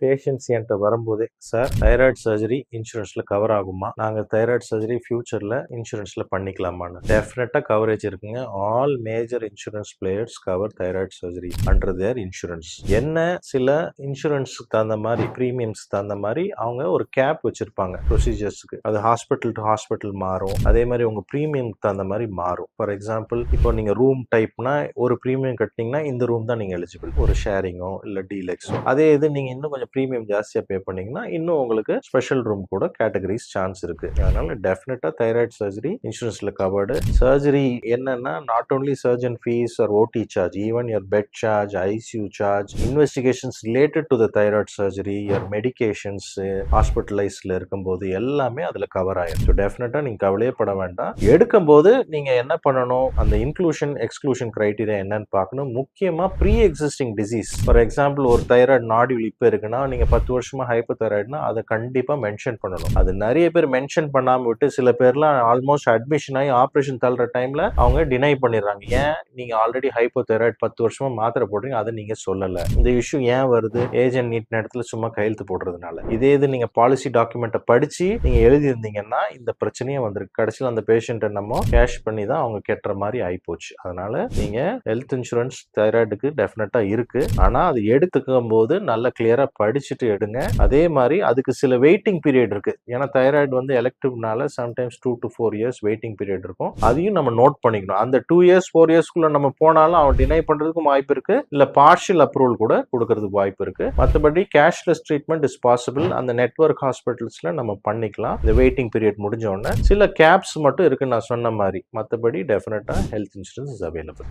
Patients என்கிட்ட வரும்போதே, sir thyroid surgery இன்சூரன்ஸ்ல cover ஆகுமா? நாங்க தைராய்டு சர்ஜரி ஃபியூச்சர்ல இன்சூரன்ஸ்ல பண்ணிக்கலாமான்னு. டெஃபினட்டா கவரேஜ் இருக்குங்க. All major insurance players cover thyroid surgery under தேர் இன்சூரன்ஸ். என்ன சில இன்சூரன்ஸ்க்கு தகுந்த மாதிரி, பிரீமியம்ஸ்க்கு தகுந்த மாதிரி அவங்க ஒரு கேப் வச்சிருப்பாங்க ப்ரொசீஜர்ஸ்க்கு. அது ஹாஸ்பிட்டல் டு ஹாஸ்பிட்டல் மாறும். அதே மாதிரி உங்க பிரீமியம்க்கு தகுந்த மாதிரி மாறும். ஃபார் எக்ஸாம்பிள், இப்போ நீங்க ரூம் டைப்னா ஒரு பிரீமியம் கட்டினீங்கன்னா இந்த ரூம் தான் நீங்க எலிஜிபிள். ஒரு ஷேரிங்கோ இல்ல டீலக்ஸோ. அதே இது நீங்க இன்னும் கொஞ்சம் பிரீமியம் ஜாஸ்தியா பே பண்ணீங்கன்னா இன்னும் உங்களுக்கு ஸ்பெஷல் ரூம் கூட கேட்டகரிஸ் சான்ஸ் இருக்கு. அதனால டெஃபினட்டா தைராய்டு சர்ஜரி இன்சூரன்ஸ்ல கவர்டு. சர்ஜரி என்னன்னா not only surgeon fees or OT charge, even your bed charge, ICU charge, investigations related to the thyroid surgery, your medications, ஹாஸ்பிட்டலைஸ்ல இருக்கும்போது எல்லாமே அதுல கவர் ஆயிடும். ஸோ டெஃபினட்டா நீங்க கவலையே பட வேண்டாம். எடுக்கும்போது நீங்க என்ன பண்ணணும், அந்த இன்க்ளூஷன் எக்ஸ்க்ளூஷன் கிரைட்டீரியா என்னன்னு பார்க்கணும். முக்கியமா pre existing disease. For example, ஒரு தைராய்டு நாடி இப்போ இருக்குன்னா நீங்க 10 வருஷமா ஹைப்போ தைராய்டுனா அதை கண்டிப்பா மென்ஷன் பண்ணணும். அது நிறைய பேர் மென்ஷன் பண்ணாம விட்டு சில பேர்லாம் ஆல்மோஸ்ட் அட்மிஷன் ஆகி ஆப்ரேஷன் தள்ளுற டைம்ல அவங்க டினை பண்ணிடுறாங்க. ஏன்? நீங்க ஆல்ரெடி ஹைப்போ தைராய்டு 10 வருஷமா மாத்திரை போடுறீங்க, அதை நீங்க சொல்லல. இந்த இஷ்யூ ஏன் வருது? ஏஜென்ட் நீட் நேரத்துல சும்மா கையெழுத்து போடுறதுனால. இதே இது நீங்க பாலிசி டாக்குமெண்ட்டை படிச்சு நீங்க எழுதியிருந்தீங்கன்னா இந்த பிரச்சனையே வந்திருக்கு. கடைசியில் அந்த பேஷண்ட்டை நம்ம கேஷ் பண்ணி தான் அவங்க கெட்டுற மாதிரி ஆயிப்போச்சு. அதனால நீங்க ஹெல்த் இன்சூரன்ஸ் தைராய்டுக்கு டெஃபினட்டா இருக்கு. ஆனா அது எடுத்துக்கும் போது நல்ல கிளியரா படிச்சுட்டு எடுங்க. அதே மாதிரி அதுக்கு சில வெயிட்டிங் பீரியட் இருக்கு. ஏன்னா தைராய்டு வந்து எலக்டிவ்னால sometimes 2 to 4 years waiting period இருக்கும். அதையும் நம்ம நோட் பண்ணிக்கணும். அந்த 2 இயர்ஸ் 4 இயர்ஸ்க்குள்ள நம்ம போனாலும் அவன் டினை பண்றதுக்கும் வாய்ப்பு இருக்கு, இல்ல பார்ஷியல் அப்ரூவல் கூட கொடுக்கறதுக்கு வாய்ப்பு இருக்கு. மற்றபடி கேஷ்லெஸ் ட்ரீட்மெண்ட் இஸ் பாசிபிள். அந்த நெட்வொர்க் ஹாஸ்பிட்டல்ஸ்ல நம்ம பண்ணிக்கலாம். இந்த வெயிட்டிங் பீரியட் முடிஞ்ச உடனே சில கேப்ஸ் மட்டும் இருக்கு நான் சொன்ன மாதிரி. மற்றபடி டெஃபினட்டா ஹெல்த் இன்சூரன்ஸ் இஸ் அவைலபிள்.